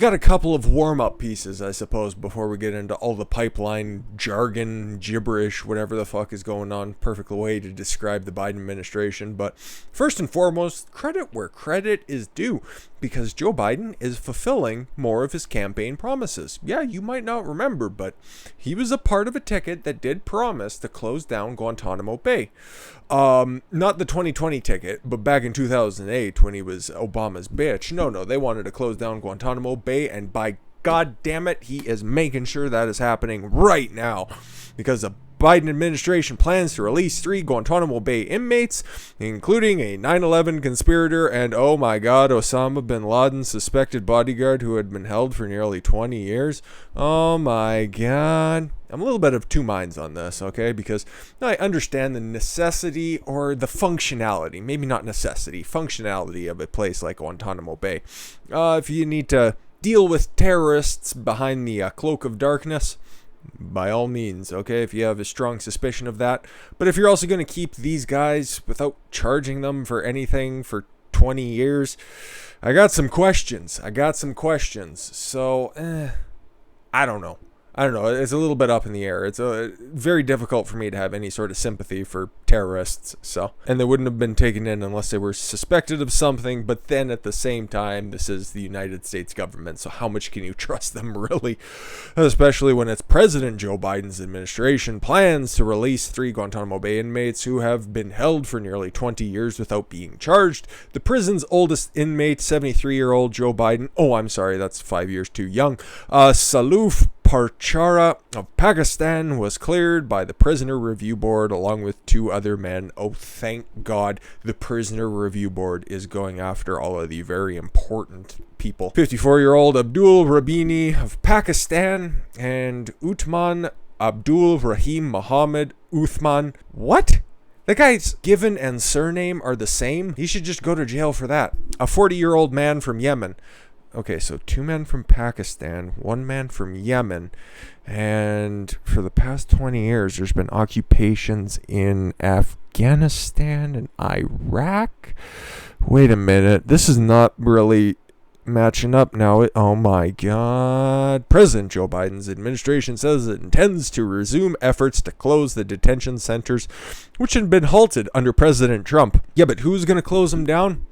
Got a couple of warm-up pieces, I suppose, before we get into all the pipeline jargon, gibberish, whatever the fuck is going on. Perfect way to describe the Biden administration. But first and foremost, credit where credit is due, because Joe Biden is fulfilling more of his campaign promises. Yeah, you might not remember, but he was a part of a ticket that did promise to close down Guantanamo Bay. Not the 2020 ticket, but back in 2008 when he was Obama's bitch. No, they wanted to close down Guantanamo Bay, and by God damn it, he is making sure that is happening right now, because the Biden administration plans to release 3 Guantanamo Bay inmates, including a 9/11 conspirator and, oh my God, Osama Bin Laden suspected bodyguard who had been held for nearly 20 years. Oh my God. I'm a little bit of two minds on this, okay? Because I understand the necessity or the functionality, maybe not necessity, functionality of a place like Guantanamo Bay. If you need to deal with terrorists behind the cloak of darkness, by all means, okay, if you have a strong suspicion of that. But if you're also going to keep these guys without charging them for anything for 20 years, I got some questions. So, I don't know. It's a little bit up in the air. It's very difficult for me to have any sort of sympathy for terrorists. So, and they wouldn't have been taken in unless they were suspected of something. But then at the same time, this is the United States government. So how much can you trust them, really? Especially when it's President Joe Biden's administration plans to release 3 Guantanamo Bay inmates who have been held for nearly 20 years without being charged. The prison's oldest inmate, 73-year-old Joe Biden. Oh, I'm sorry, that's 5 years too young. Saloof Parchara of Pakistan was cleared by the Prisoner Review Board along with 2 other men. Oh, thank God the Prisoner Review Board is going after all of the very important people. 54-year-old Abdul Rabini of Pakistan and Uthman Abdul Rahim Mohammed Uthman. What? The guy's given and surname are the same? He should just go to jail for that. A 40-year-old man from Yemen. Okay, so 2 men from Pakistan, 1 man from Yemen, and for the past 20 years, there's been occupations in Afghanistan and Iraq. Wait a minute, this is not really matching up now. Oh my God. President Joe Biden's administration says it intends to resume efforts to close the detention centers, which had been halted under President Trump. Yeah, but who's going to close them down?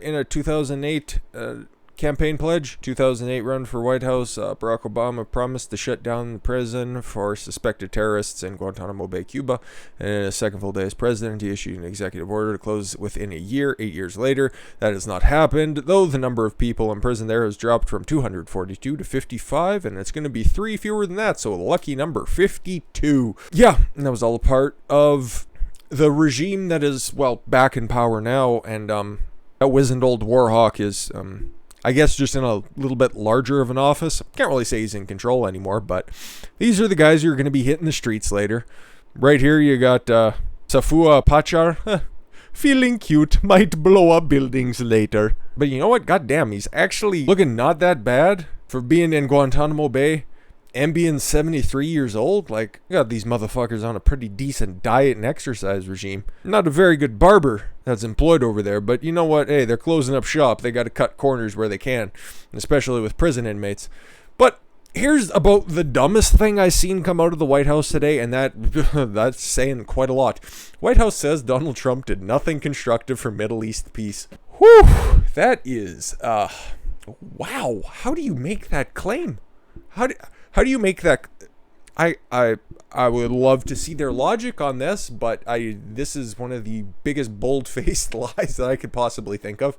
In a 2008 campaign pledge, 2008 run for White House, Barack Obama promised to shut down the prison for suspected terrorists in Guantanamo Bay, Cuba. And in his second full day as president, he issued an executive order to close within a year. 8 years later, that has not happened, though the number of people in prison there has dropped from 242 to 55, and it's going to be 3 fewer than that, so a lucky number, 52. Yeah, and that was all a part of the regime that is, well, back in power now, and that wizened old warhawk is, I guess, just in a little bit larger of an office. Can't really say he's in control anymore, but these are the guys who are going to be hitting the streets later. Right here, you got Safua Pachar. Feeling cute, might blow up buildings later. But you know what? Goddamn, he's actually looking not that bad for being in Guantanamo Bay and being 73 years old. Like, I got these motherfuckers on a pretty decent diet and exercise regime. Not a very good barber that's employed over there, but you know what? Hey, they're closing up shop. They got to cut corners where they can, especially with prison inmates. But here's about the dumbest thing I seen come out of the White House today, and that's saying quite a lot. White House says Donald Trump did nothing constructive for Middle East peace. Whew, that is, wow. How do you make that claim? How do you make that? I would love to see their logic on this, but this is one of the biggest bold-faced lies that I could possibly think of.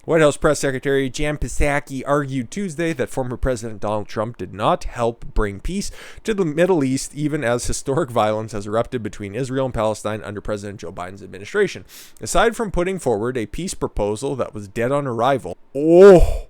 White House Press Secretary Jan Psaki argued Tuesday that former President Donald Trump did not help bring peace to the Middle East, even as historic violence has erupted between Israel and Palestine under President Joe Biden's administration. Aside from putting forward a peace proposal that was dead on arrival, oh,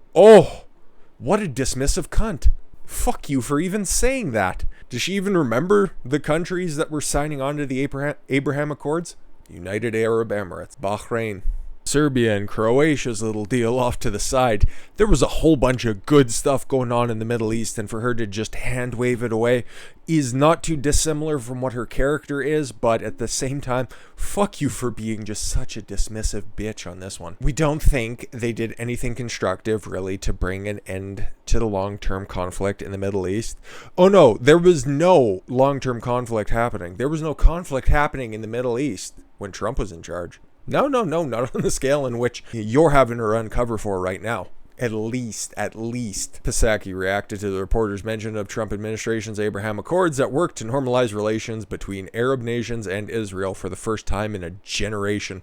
what a dismissive cunt. Fuck you for even saying that. Does she even remember the countries that were signing on to the Abraham Accords? United Arab Emirates, Bahrain, Serbia and Croatia's little deal off to the side. There was a whole bunch of good stuff going on in the Middle East, and for her to just hand wave it away is not too dissimilar from what her character is, but at the same time, fuck you for being just such a dismissive bitch on this one. We don't think they did anything constructive, really, to bring an end to the long-term conflict in the Middle East. Oh no, there was no long-term conflict happening. There was no conflict happening in the Middle East when Trump was in charge. No, not on the scale in which you're having to run cover for right now. At least, Psaki reacted to the reporter's mention of Trump administration's Abraham Accords that worked to normalize relations between Arab nations and Israel for the first time in a generation.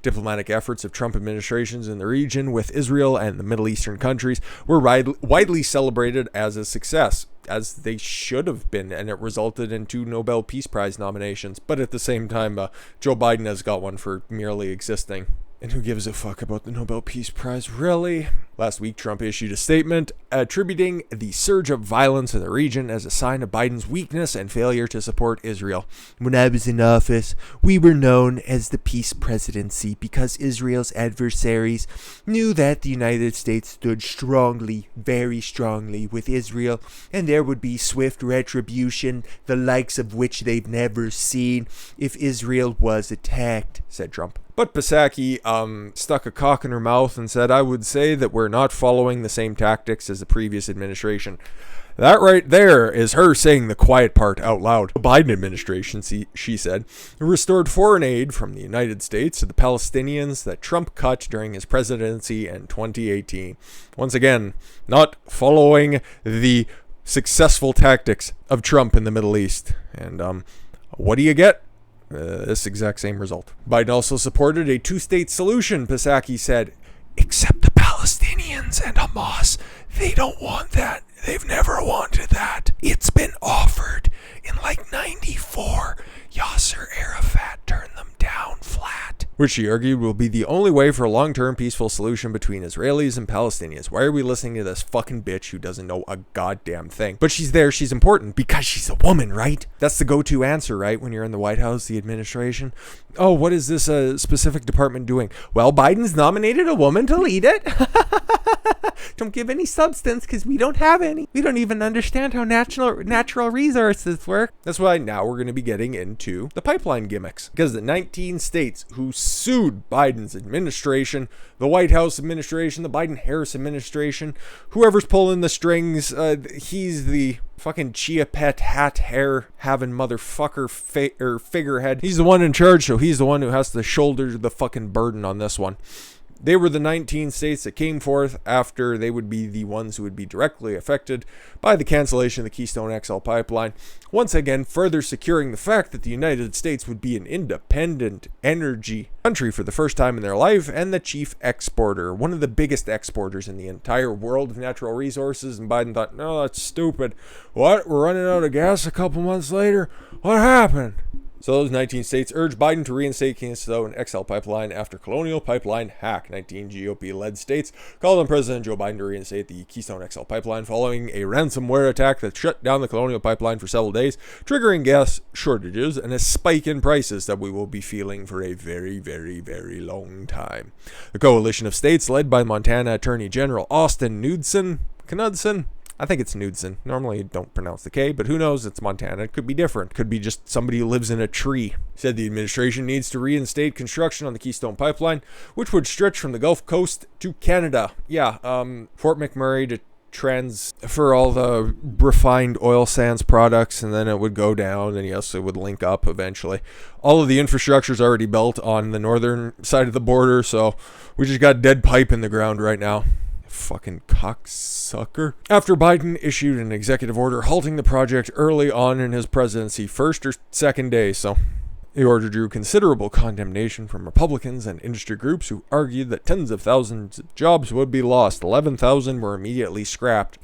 Diplomatic efforts of Trump administrations in the region with Israel and the Middle Eastern countries were widely celebrated as a success, as they should have been, and it resulted in 2 Nobel Peace Prize nominations. But at the same time, Joe Biden has got one for merely existing. And who gives a fuck about the Nobel Peace Prize, really? Last week, Trump issued a statement attributing the surge of violence in the region as a sign of Biden's weakness and failure to support Israel. When I was in office, we were known as the peace presidency because Israel's adversaries knew that the United States stood strongly, very strongly with Israel, and there would be swift retribution, the likes of which they've never seen, if Israel was attacked, said Trump. But Psaki stuck a cock in her mouth and said, I would say that we're not following the same tactics as the previous administration. That right there is her saying the quiet part out loud. The Biden administration, she said, restored foreign aid from the United States to the Palestinians that Trump cut during his presidency in 2018. Once again, not following the successful tactics of Trump in the Middle East. And what do you get? This exact same result. Biden also supported a 2-state solution, Psaki said, except the Palestinians and Hamas. They don't want that. They've never wanted that. It's been offered in like 94. Yasser Arafat turned them down flat. Which she argued will be the only way for a long-term peaceful solution between Israelis and Palestinians. Why are we listening to this fucking bitch who doesn't know a goddamn thing? But she's there, she's important, because she's a woman, right? That's the go-to answer, right? When you're in the White House, the administration. Oh, what is this specific department doing? Well, Biden's nominated a woman to lead it. Don't give any substance because we don't have any. We don't even understand how natural resources work. That's why now we're going to be getting into the pipeline gimmicks. Because the 19 states who sued Biden's administration, the White House administration, the Biden-Harris administration, whoever's pulling the strings, he's the fucking chia pet hat hair having motherfucker figurehead. He's the one in charge, so he's the one who has to shoulder the fucking burden on this one. They were the 19 states that came forth after they would be the ones who would be directly affected by the cancellation of the Keystone XL Pipeline, once again further securing the fact that the United States would be an independent energy country for the first time in their life and the chief exporter, one of the biggest exporters in the entire world of natural resources. And Biden thought, no, that's stupid. What? We're running out of gas a couple months later? What happened? So those 19 states urged Biden to reinstate Keystone XL Pipeline after Colonial Pipeline hack. 19 GOP-led states called on President Joe Biden to reinstate the Keystone XL Pipeline following a ransomware attack that shut down the Colonial Pipeline for several days, triggering gas shortages and a spike in prices that we will be feeling for a very, very, very long time. The coalition of states, led by Montana Attorney General Austin Knudsen, I think it's Knudsen. Normally you don't pronounce the K, but who knows? It's Montana. It could be different. Could be just somebody who lives in a tree. Said the administration needs to reinstate construction on the Keystone Pipeline, which would stretch from the Gulf Coast to Canada. Yeah, Fort McMurray to transfer all the refined oil sands products, and then it would go down, and yes, it would link up eventually. All of the infrastructure is already built on the northern side of the border, so we just got dead pipe in the ground right now. Fucking cocksucker. After Biden issued an executive order halting the project early on in his presidency, first or second day, so the order drew considerable condemnation from Republicans and industry groups who argued that tens of thousands of jobs would be lost. 11,000 were immediately scrapped.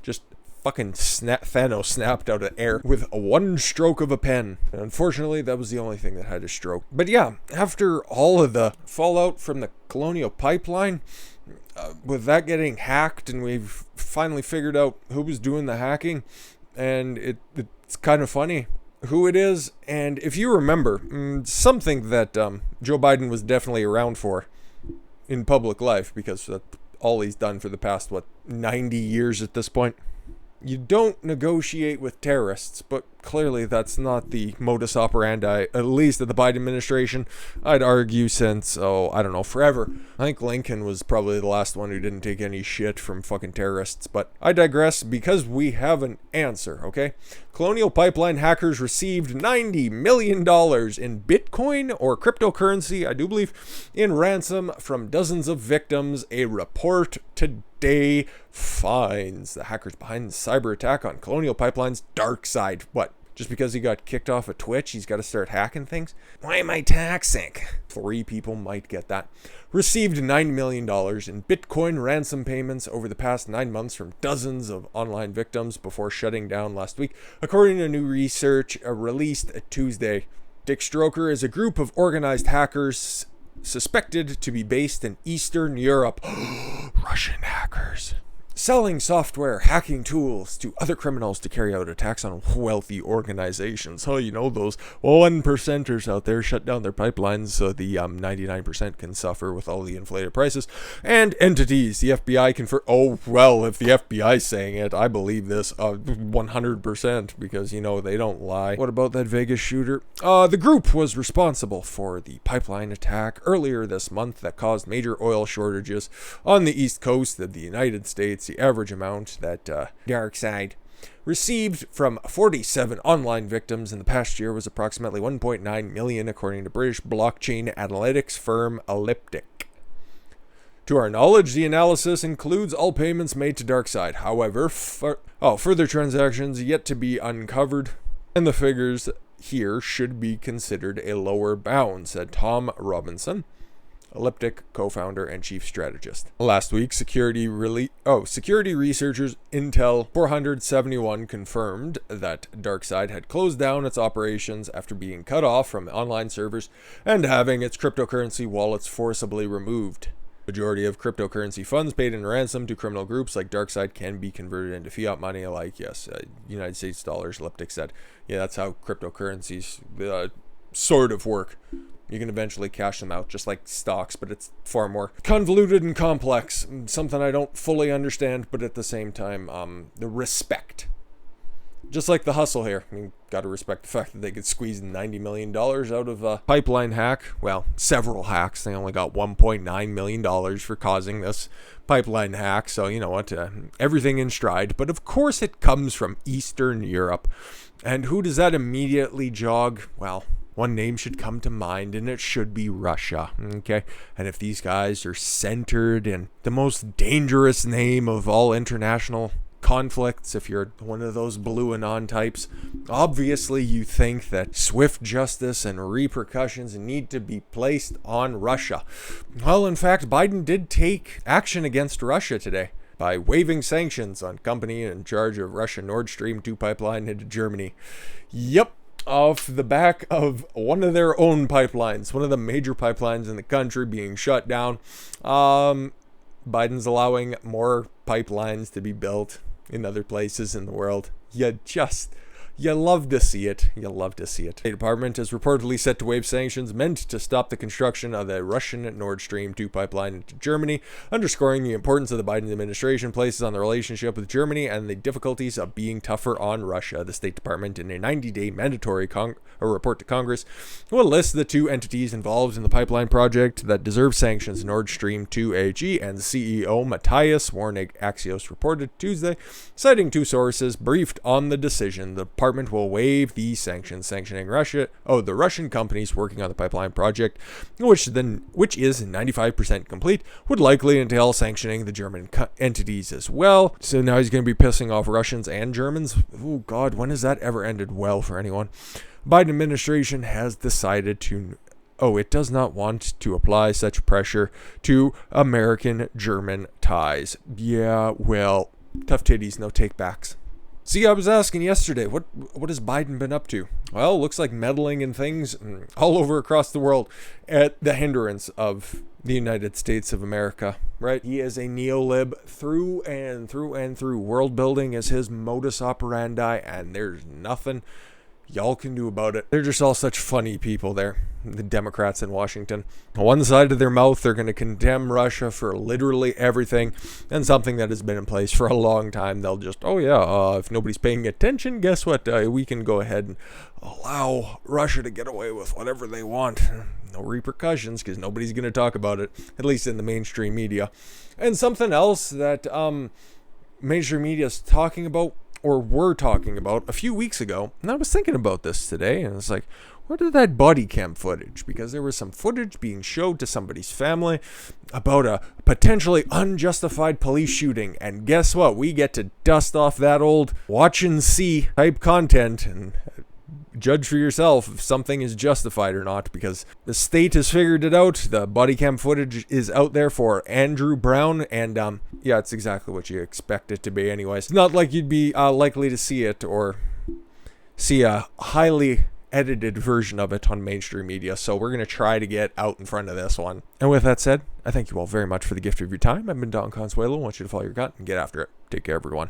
Just fucking Thanos snapped out of air with one stroke of a pen. And unfortunately, that was the only thing that had a stroke. But yeah, after all of the fallout from the Colonial Pipeline, with that getting hacked, and we've finally figured out who was doing the hacking, and it's kind of funny who it is. And if you remember, something that Joe Biden was definitely around for in public life, because that's all he's done for the past, 90 years at this point. You don't negotiate with terrorists, but clearly that's not the modus operandi, at least of the Biden administration. I'd argue since, I don't know, forever. I think Lincoln was probably the last one who didn't take any shit from fucking terrorists, but I digress because we have an answer, okay? Colonial Pipeline hackers received $90 million in Bitcoin or cryptocurrency, I do believe, in ransom from dozens of victims, a report today finds. The hackers behind the cyber attack on Colonial Pipeline's DarkSide. What? Just because he got kicked off of Twitch, he's got to start hacking things? Why am I taxing? 3 people might get that. Received $9 million in Bitcoin ransom payments over the past 9 months from dozens of online victims before shutting down last week, according to new research released Tuesday. Dick Stroker is a group of organized hackers suspected to be based in Eastern Europe. Russian hackers. Selling software hacking tools to other criminals to carry out attacks on wealthy organizations. Oh, you know, those 1%ers out there shut down their pipelines so the 99% can suffer with all the inflated prices. And entities, the FBI oh, well, if the FBI's saying it, I believe this 100% because, you know, they don't lie. What about that Vegas shooter? The group was responsible for the pipeline attack earlier this month that caused major oil shortages on the east coast of the United States. The average amount that DarkSide received from 47 online victims in the past year was approximately 1.9 million, according to British blockchain analytics firm Elliptic. To our knowledge, the analysis includes all payments made to DarkSide. However, further transactions yet to be uncovered, and the figures here should be considered a lower bound, said Tom Robinson, Elliptic co-founder and chief strategist. Last week, security researchers Intel 471 confirmed that DarkSide had closed down its operations after being cut off from online servers and having its cryptocurrency wallets forcibly removed. Majority of cryptocurrency funds paid in ransom to criminal groups like DarkSide can be converted into fiat money, like, United States dollars, Elliptic said. Yeah, that's how cryptocurrencies sort of work. You can eventually cash them out, just like stocks, but it's far more convoluted and complex. Something I don't fully understand, but at the same time, the respect. Just like the hustle here. You got to respect the fact that they could squeeze $90 million out of a pipeline hack. Well, several hacks. They only got $1.9 million for causing this pipeline hack. So, you know what? Everything in stride. But of course it comes from Eastern Europe. And who does that immediately jog? Well, one name should come to mind, and it should be Russia, okay? And if these guys are centered in the most dangerous name of all international conflicts, if you're one of those blue anon types, obviously you think that swift justice and repercussions need to be placed on Russia. Well, in fact, Biden did take action against Russia today by waiving sanctions on company in charge of Russian Nord Stream 2 pipeline into Germany. Yep. Off the back of one of their own pipelines, one of the major pipelines in the country being shut down. Biden's allowing more pipelines to be built in other places in the world. You love to see it. You love to see it. The State Department is reportedly set to waive sanctions meant to stop the construction of the Russian Nord Stream 2 pipeline into Germany, underscoring the importance of the Biden administration places on the relationship with Germany and the difficulties of being tougher on Russia. The State Department, in a 90-day mandatory report to Congress, will list the 2 entities involved in the pipeline project that deserve sanctions. Nord Stream 2 AG and CEO Matthias Warnig, Axios reported Tuesday, citing 2 sources briefed on the decision. The department will waive these sanctions, sanctioning the Russian companies working on the pipeline project, which is 95% complete, would likely entail sanctioning the German entities as well. So now he's going to be pissing off Russians and Germans. Oh God, when has that ever ended well for anyone? Biden administration has decided it does not want to apply such pressure to American-German ties. Yeah, well, tough titties, no take-backs. See, I was asking yesterday, what has Biden been up to? Well, looks like meddling in things all over across the world at the hindrance of the United States of America, right? He is a neolib through and through and through. World building is his modus operandi, and there's nothing y'all can do about it. They're just all such funny people there, the Democrats in Washington. On one side of their mouth, they're going to condemn Russia for literally everything, and something that has been in place for a long time, they'll just, if nobody's paying attention, guess what? We can go ahead and allow Russia to get away with whatever they want. No repercussions, because nobody's going to talk about it, at least in the mainstream media. And something else that mainstream media is talking about, or were talking about a few weeks ago, and I was thinking about this today, and it's like, where did that body cam footage? Because there was some footage being showed to somebody's family about a potentially unjustified police shooting, and guess what? We get to dust off that old watch and see type content and judge for yourself if something is justified or not, because the state has figured it out. The body cam footage is out there for Andrew Brown, and it's exactly what you expect it to be anyways. Not like you'd be likely to see it or see a highly edited version of it on mainstream media, so we're going to try to get out in front of this one. And with that said, I thank you all very much for the gift of your time. I've been Don Consuelo. I want you to follow your gut and get after it. Take care, everyone.